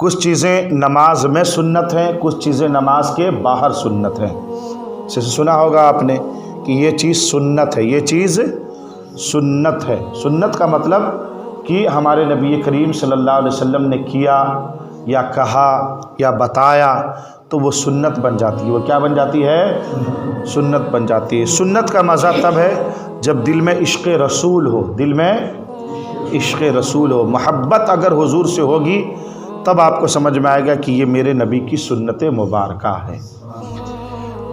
کچھ چیزیں نماز میں سنت ہیں، کچھ چیزیں نماز کے باہر سنت ہیں۔ جیسے سنا ہوگا آپ نے کہ یہ چیز سنت ہے، یہ چیز سنت ہے۔ سنت کا مطلب کہ ہمارے نبی کریم صلی اللہ علیہ وسلم نے کیا یا کہا یا بتایا تو وہ سنت بن جاتی ہے۔ وہ کیا بن جاتی ہے؟ سنت بن جاتی ہے۔ سنت کا مزہ تب ہے جب دل میں عشق رسول ہو، دل میں عشق رسول ہو، محبت اگر حضور سے ہوگی تب آپ کو سمجھ میں آئے گا کہ یہ میرے نبی کی سنت مبارکہ ہے۔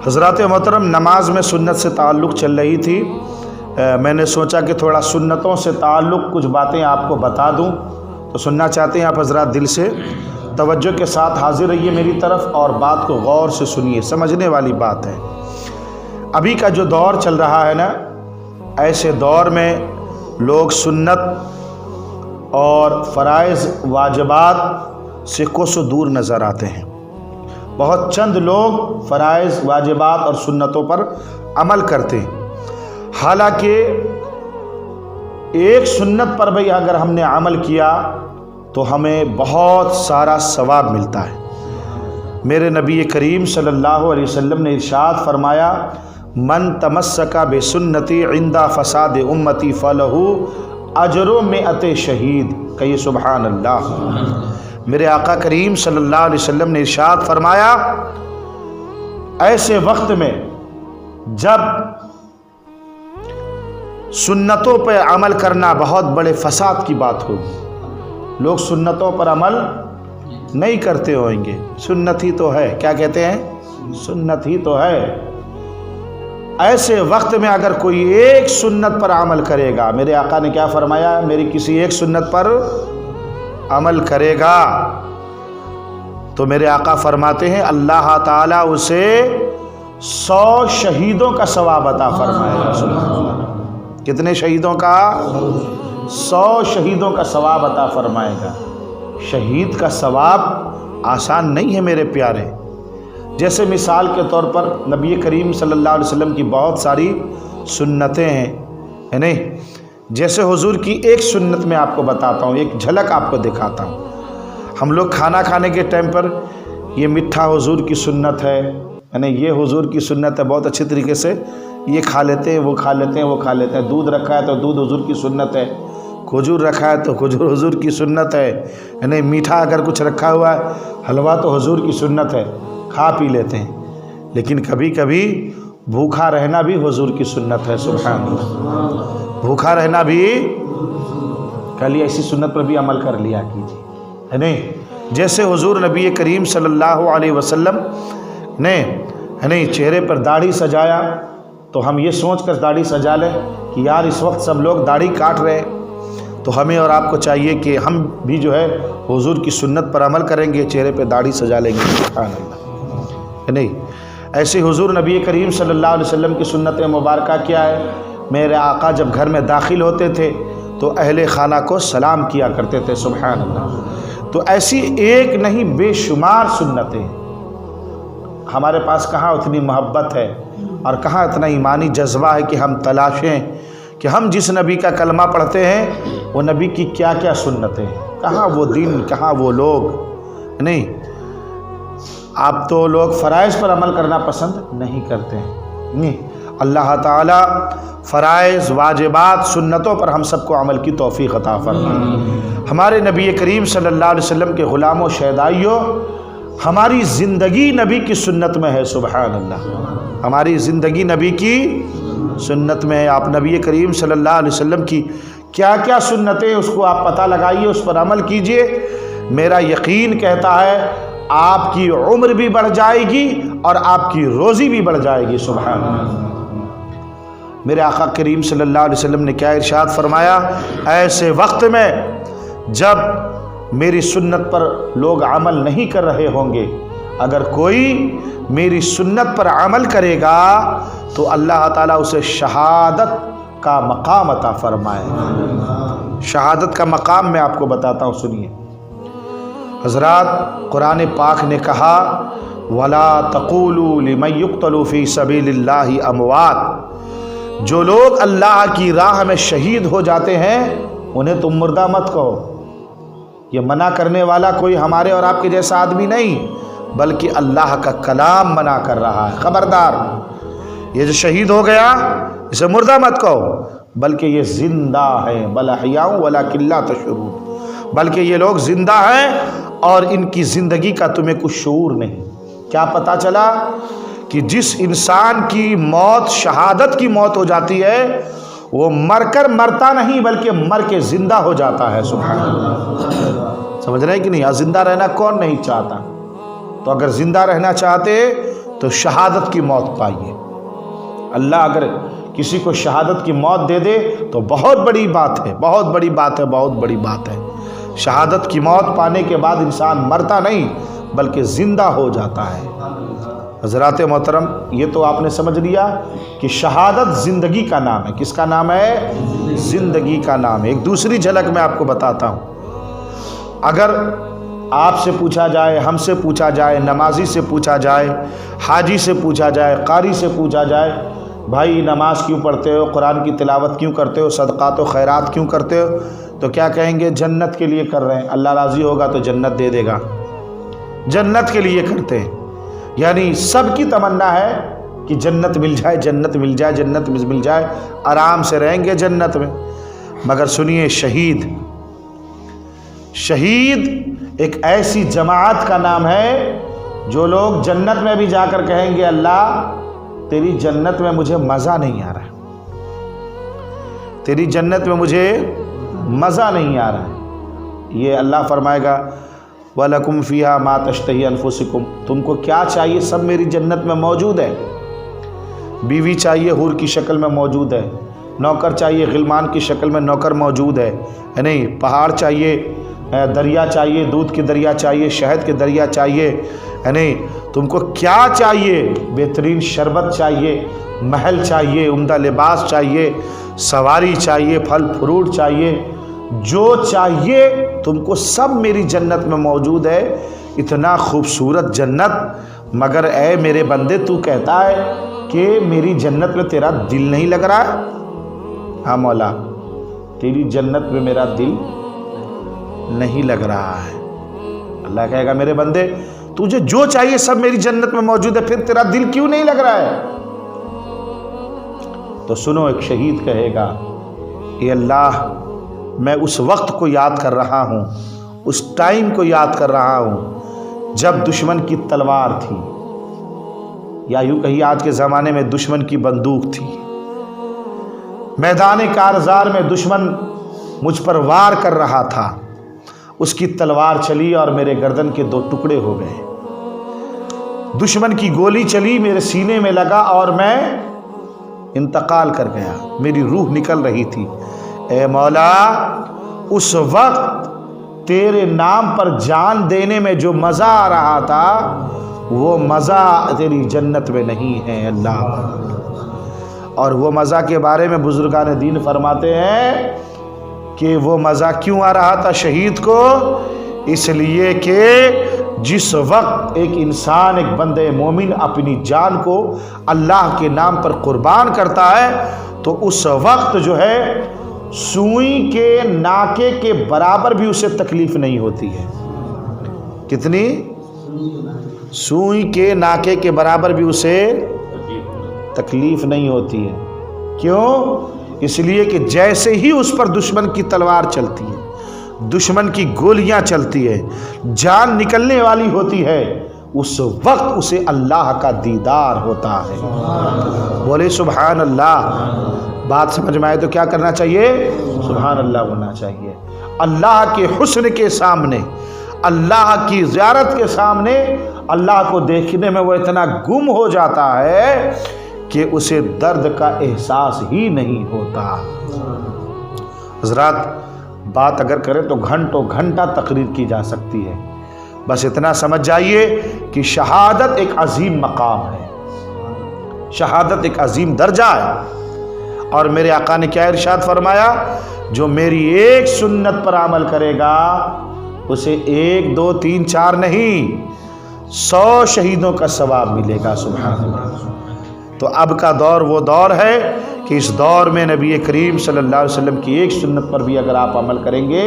حضرات محترم، نماز میں سنت سے تعلق چل رہی تھی، میں نے سوچا کہ تھوڑا سنتوں سے تعلق کچھ باتیں آپ کو بتا دوں، تو سننا چاہتے ہیں آپ حضرات دل سے توجہ کے ساتھ حاضر رہیے میری طرف اور بات کو غور سے سنیے، سمجھنے والی بات ہے۔ ابھی کا جو دور چل رہا ہے نا، ایسے دور میں لوگ سنت اور فرائض واجبات سے کوسوں دور نظر آتے ہیں۔ بہت چند لوگ فرائض واجبات اور سنتوں پر عمل کرتے ہیں، حالانکہ ایک سنت پر بھی اگر ہم نے عمل کیا تو ہمیں بہت سارا ثواب ملتا ہے۔ میرے نبی کریم صلی اللہ علیہ وسلم نے ارشاد فرمایا، من تمسک بسنتی عند فساد امتی فلہ اجر 100 شہید۔ کہیے سبحان اللہ۔ میرے آقا کریم صلی اللہ علیہ وسلم نے ارشاد فرمایا، ایسے وقت میں جب سنتوں پہ عمل کرنا بہت بڑے فساد کی بات ہوگی، لوگ سنتوں پر عمل نہیں کرتے ہوئیں گے، سنت ہی تو ہے، کیا کہتے ہیں؟ سنت ہی تو ہے۔ ایسے وقت میں اگر کوئی ایک سنت پر عمل کرے گا، میرے آقا نے کیا فرمایا؟ میری کسی ایک سنت پر عمل کرے گا تو میرے آقا فرماتے ہیں اللہ تعالیٰ اسے 100 شہیدوں کا ثواب عطا فرمائے گا۔ کتنے شہیدوں کا؟ 100 شہیدوں کا ثواب عطا فرمائے گا۔ شہید کا ثواب آسان نہیں ہے میرے پیارے۔ جیسے مثال کے طور پر نبی کریم صلی اللہ علیہ وسلم کی بہت ساری سنتیں ہیں، ہے نہیں؟ جیسے حضور کی ایک سنت میں آپ کو بتاتا ہوں، ایک جھلک آپ کو دکھاتا ہوں۔ ہم لوگ کھانا کھانے کے ٹائم پر یہ میٹھا حضور کی سنت ہے، یعنی یہ حضور کی سنت ہے، بہت اچھی طریقے سے یہ کھا لیتے ہیں، وہ کھا لیتے ہیں، وہ کھا لیتے ہیں۔ دودھ رکھا ہے تو دودھ حضور کی سنت ہے، کھجور رکھا ہے تو کھجور حضور کی سنت ہے، یعنی میٹھا اگر کچھ رکھا ہوا ہے، حلوہ تو حضور کی سنت ہے، کھا پی لیتے ہیں۔ لیکن کبھی کبھی بھوکا رہنا بھی حضور کی سنت ہے، سبحان اللہ۔ بھوکا رہنا بھی، کل ایسی سنت پر بھی عمل کر لیا کیجیے، ہے نہیں؟ جیسے حضور نبی کریم صلی اللہ علیہ وسلم نے، ہے نہیں، چہرے پر داڑھی سجایا تو ہم یہ سوچ کر داڑھی سجا لیں کہ یار اس وقت سب لوگ داڑھی کاٹ رہے ہیں، تو ہمیں اور آپ کو چاہیے کہ ہم بھی جو ہے حضور کی سنت پر عمل کریں گے، چہرے پہ داڑھی سجا لیں گے، سبحان اللہ، ہے نہیں؟ ایسے حضور نبی کریم صلی اللہ علیہ وسلم کی سنت مبارکہ کیا ہے؟ میرے آقا جب گھر میں داخل ہوتے تھے تو اہل خانہ کو سلام کیا کرتے تھے، سبحان اللہ۔ تو ایسی ایک نہیں بے شمار سنتیں، ہمارے پاس کہاں اتنی محبت ہے اور کہاں اتنا ایمانی جذبہ ہے کہ ہم تلاشیں کہ ہم جس نبی کا کلمہ پڑھتے ہیں وہ نبی کی کیا کیا سنتیں ہیں، کہاں وہ دین، کہاں وہ لوگ، نہیں؟ آپ تو لوگ فرائض پر عمل کرنا پسند نہیں کرتے ہیں، نہیں؟ اللہ تعالیٰ فرائض واجبات سنتوں پر ہم سب کو عمل کی توفیق عطا فرمائے۔ ہمارے نبی کریم صلی اللہ علیہ وسلم کے غلام و شہدائیوں، ہماری زندگی نبی کی سنت میں ہے، سبحان اللہ۔ ہماری زندگی نبی کی سنت میں ہے۔ آپ نبی کریم صلی اللہ علیہ وسلم کی کیا کیا سنتیں، اس کو آپ پتہ لگائیے، اس پر عمل کیجئے۔ میرا یقین کہتا ہے آپ کی عمر بھی بڑھ جائے گی اور آپ کی روزی بھی بڑھ جائے گی، سبحان اللہ۔ میرے آقا کریم صلی اللہ علیہ وسلم نے کیا ارشاد فرمایا؟ ایسے وقت میں جب میری سنت پر لوگ عمل نہیں کر رہے ہوں گے، اگر کوئی میری سنت پر عمل کرے گا تو اللہ تعالیٰ اسے شہادت کا مقام عطا فرمائے۔ شہادت کا مقام میں آپ کو بتاتا ہوں، سنیے حضرات۔ قرآن پاک نے کہا وَلَا تَقُولُوا لِمَن يُقْتَلُ فِي سَبِيلِ اللَّهِ أَمْوَاتٌ، جو لوگ اللہ کی راہ میں شہید ہو جاتے ہیں انہیں تم مردہ مت کہو، یہ منع کرنے والا کوئی ہمارے اور آپ کے جیسا آدمی نہیں، بلکہ اللہ کا کلام منع کر رہا ہے۔ خبردار، یہ جو شہید ہو گیا اسے مردہ مت کہو، بلکہ یہ زندہ ہے۔ بل احیاء ولکن لا تشعرون، بلکہ یہ لوگ زندہ ہیں اور ان کی زندگی کا تمہیں کچھ شعور نہیں۔ کیا پتہ چلا کہ جس انسان کی موت شہادت کی موت ہو جاتی ہے وہ مر کر مرتا نہیں بلکہ مر کے زندہ ہو جاتا ہے۔ سبحان اللہ، سمجھ رہے ہیں کہ نہیں؟ زندہ رہنا کون نہیں چاہتا؟ تو اگر زندہ رہنا چاہتے تو شہادت کی موت پائیے۔ اللہ اگر کسی کو شہادت کی موت دے دے تو بہت بڑی بات ہے، بہت بڑی بات ہے، بہت بڑی بات ہے۔ شہادت کی موت پانے کے بعد انسان مرتا نہیں بلکہ زندہ ہو جاتا ہے۔ حضرات محترم، یہ تو آپ نے سمجھ لیا کہ شہادت زندگی کا نام ہے۔ کس کا نام ہے؟ زندگی کا نام ہے۔ ایک دوسری جھلک میں آپ کو بتاتا ہوں۔ اگر آپ سے پوچھا جائے، ہم سے پوچھا جائے، نمازی سے پوچھا جائے، حاجی سے پوچھا جائے، قاری سے پوچھا جائے، بھائی نماز کیوں پڑھتے ہو، قرآن کی تلاوت کیوں کرتے ہو، صدقات و خیرات کیوں کرتے ہو، تو کیا کہیں گے؟ جنت کے لیے کر رہے ہیں، اللہ راضی ہوگا تو جنت دے دے گا، جنت کے لیے کرتے ہیں۔ یعنی سب کی تمنا ہے کہ جنت مل جائے، جنت مل جائے، جنت مل جائے، آرام سے رہیں گے جنت میں۔ مگر سنیے، شہید ایک ایسی جماعت کا نام ہے جو لوگ جنت میں بھی جا کر کہیں گے اللہ تیری جنت میں مجھے مزہ نہیں آ رہا، تیری جنت میں مجھے مزہ نہیں آ رہا ہے۔ یہ اللہ فرمائے گا وَلَكُمْ فِيهَا مَا تَشْتَهِي أَنفُسُكُمْ، تم کو کیا چاہیے سب میری جنت میں موجود ہے۔ بیوی چاہیے حور کی شکل میں موجود ہے، نوکر چاہیے غلمان کی شکل میں نوکر موجود ہے نہیں، پہاڑ چاہیے، دریا چاہیے، دودھ کی دریا چاہیے، شہد کے دریا چاہیے، ہے نہیں، تم کو کیا چاہیے؟ بہترین شربت چاہیے، محل چاہیے، عمدہ لباس چاہیے، سواری چاہیے، پھل فروٹ چاہیے، جو چاہیے تم کو سب میری جنت میں موجود ہے۔ اتنا خوبصورت جنت، مگر اے میرے بندے تو کہتا ہے کہ میری جنت میں تیرا دل نہیں لگ رہا ہے۔ ہاں مولا، تیری جنت میں میرا دل نہیں لگ رہا ہے۔ اللہ کہے گا میرے بندے تجھے جو چاہیے سب میری جنت میں موجود ہے، پھر تیرا دل کیوں نہیں لگ رہا ہے؟ تو سنو، ایک شہید کہے گا اے اللہ میں اس وقت کو یاد کر رہا ہوں، اس ٹائم کو یاد کر رہا ہوں جب دشمن کی تلوار تھی، یا یوں کہیے آج کے زمانے میں دشمن کی بندوق تھی، میدان کارزار میں دشمن مجھ پر وار کر رہا تھا، اس کی تلوار چلی اور میرے گردن کے 2 ٹکڑے ہو گئے، دشمن کی گولی چلی میرے سینے میں لگا اور میں انتقال کر گیا، میری روح نکل رہی تھی۔ اے مولا، اس وقت تیرے نام پر جان دینے میں جو مزہ آ رہا تھا وہ مزہ تیری جنت میں نہیں ہے اللہ۔ اور وہ مزہ کے بارے میں بزرگان دین فرماتے ہیں کہ وہ مزہ کیوں آ رہا تھا شہید کو؟ اس لیے کہ جس وقت ایک انسان، ایک بندے مومن اپنی جان کو اللہ کے نام پر قربان کرتا ہے تو اس وقت جو ہے سوئی کے ناکے کے برابر بھی اسے تکلیف نہیں ہوتی ہے۔ کتنی؟ سوئی کے ناکے کے برابر بھی اسے تکلیف نہیں ہوتی ہے۔ کیوں؟ اس لیے کہ جیسے ہی اس پر دشمن کی تلوار چلتی ہے، دشمن کی گولیاں چلتی ہے، جان نکلنے والی ہوتی ہے، اس وقت اسے اللہ کا دیدار ہوتا ہے۔ بولے سبحان اللہ۔ بات سمجھ میں آئے تو کیا کرنا چاہیے؟ سبحان اللہ ہونا چاہیے۔ اللہ کے حسن کے سامنے، اللہ کی زیارت کے سامنے اللہ کو دیکھنے میں وہ اتنا گم ہو جاتا ہے کہ اسے درد کا احساس ہی نہیں ہوتا۔ حضرات، بات اگر کریں تو گھنٹوں گھنٹہ تقریر کی جا سکتی ہے، بس اتنا سمجھ جائیے کہ شہادت ایک عظیم مقام ہے، شہادت ایک عظیم درجہ ہے۔ اور میرے آقا نے کیا ارشاد فرمایا؟ جو میری ایک سنت پر عمل کرے گا اسے 1 2 3 4 نہیں 100 شہیدوں کا ثواب ملے گا۔ سبحان اللہ۔ تو اب کا دور وہ دور ہے کہ اس دور میں نبی کریم صلی اللہ علیہ وسلم کی ایک سنت پر بھی اگر آپ عمل کریں گے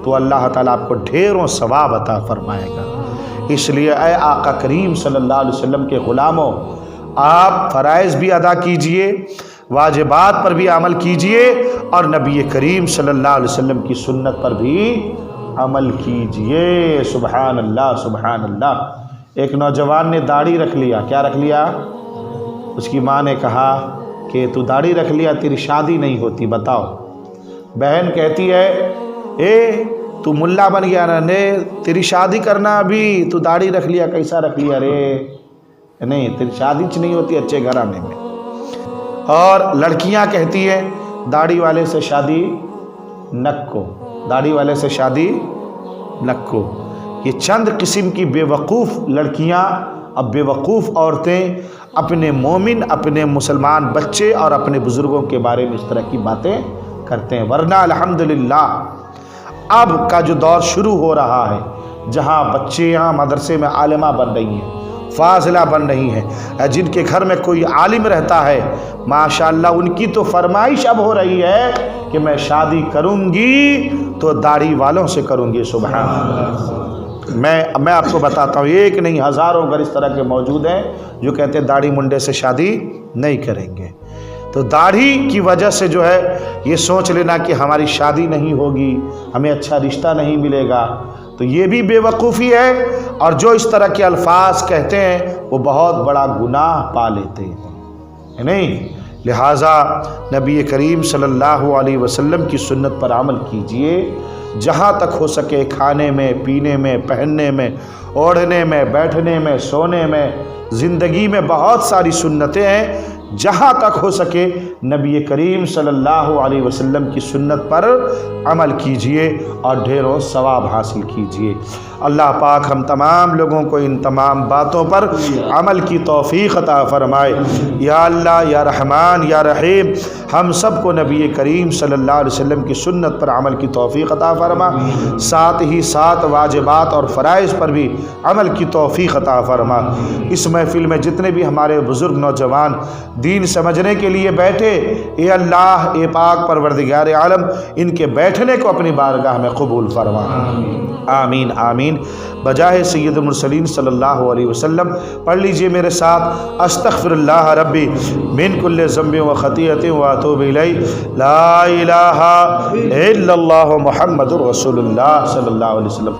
تو اللہ تعالیٰ آپ کو ڈھیروں ثواب عطا فرمائے گا۔ اس لیے اے آقا کریم صلی اللہ علیہ وسلم کے غلاموں، آپ فرائض بھی ادا کیجئے، واجبات پر بھی عمل کیجئے، اور نبی کریم صلی اللہ علیہ وسلم کی سنت پر بھی عمل کیجئے۔ سبحان اللہ سبحان اللہ۔ ایک نوجوان نے داڑھی رکھ لیا۔ کیا رکھ لیا؟ اس کی ماں نے کہا کہ تو داڑھی رکھ لیا، تیری شادی نہیں ہوتی، بتاؤ۔ بہن کہتی ہے اے تو ملا بن گیا نا، تیری شادی کرنا ابھی، تو داڑھی رکھ لیا، کیسا رکھ لیا رے؟ نہیں، تیری شادی نہیں ہوتی اچھے گھرانے میں۔ اور لڑکیاں کہتی ہیں داڑھی والے سے شادی نکو، داڑھی والے سے شادی نکو۔ یہ چند قسم کی بے وقوف لڑکیاں، اب بے وقوف عورتیں اپنے مومن، اپنے مسلمان بچے اور اپنے بزرگوں کے بارے میں اس طرح کی باتیں کرتے ہیں۔ ورنہ الحمدللہ اب کا جو دور شروع ہو رہا ہے، جہاں بچے یہاں مدرسے میں عالمہ بن رہی ہیں، فاضلہ بن رہی ہیں، جن کے گھر میں کوئی عالم رہتا ہے، ماشاءاللہ ان کی تو فرمائش اب ہو رہی ہے کہ میں شادی کروں گی تو داڑھی والوں سے کروں گی۔ سبحان اللہ۔ میں آپ کو بتاتا ہوں، ایک نہیں ہزاروں گھر اس طرح کے موجود ہیں جو کہتے ہیں داڑھی منڈے سے شادی نہیں کریں گے۔ تو داڑھی کی وجہ سے جو ہے یہ سوچ لینا کہ ہماری شادی نہیں ہوگی، ہمیں اچھا رشتہ نہیں ملے گا، تو یہ بھی بے وقوفی ہے، اور جو اس طرح کے الفاظ کہتے ہیں وہ بہت بڑا گناہ پا لیتے ہیں، نہیں؟ لہٰذا نبی کریم صلی اللہ علیہ وسلم کی سنت پر عمل کیجئے، جہاں تک ہو سکے، کھانے میں، پینے میں، پہننے میں، اوڑھنے میں، بیٹھنے میں، سونے میں، زندگی میں بہت ساری سنتیں ہیں، جہاں تک ہو سکے نبی کریم صلی اللہ علیہ وسلم کی سنت پر عمل کیجئے اور ڈھیروں ثواب حاصل کیجئے۔ اللہ پاک ہم تمام لوگوں کو ان تمام باتوں پر عمل کی توفیق عطا فرمائے۔ یا اللہ یا رحمان یا رحیم، ہم سب کو نبی کریم صلی اللہ علیہ وسلم کی سنت پر عمل کی توفیق عطا فرما، ساتھ ہی ساتھ واجبات اور فرائض پر بھی عمل کی توفیق عطا فرما۔ اس محفل میں جتنے بھی ہمارے بزرگ نوجوان دین سمجھنے کے لیے بیٹھے، اے اللہ اے پاک پروردگار عالم، ان کے بیٹھنے کو اپنی بارگاہ میں قبول فرما۔ آمین آمین۔ بجائے سید المرسلین صلی اللہ علیہ وسلم پڑھ لیجئے میرے ساتھ، استغفر اللہ ربی من کل ذنب و خطیئۃ و اتوب الیہ، لا الہ الا اللہ محمد رسول اللہ صلی اللہ علیہ وسلم۔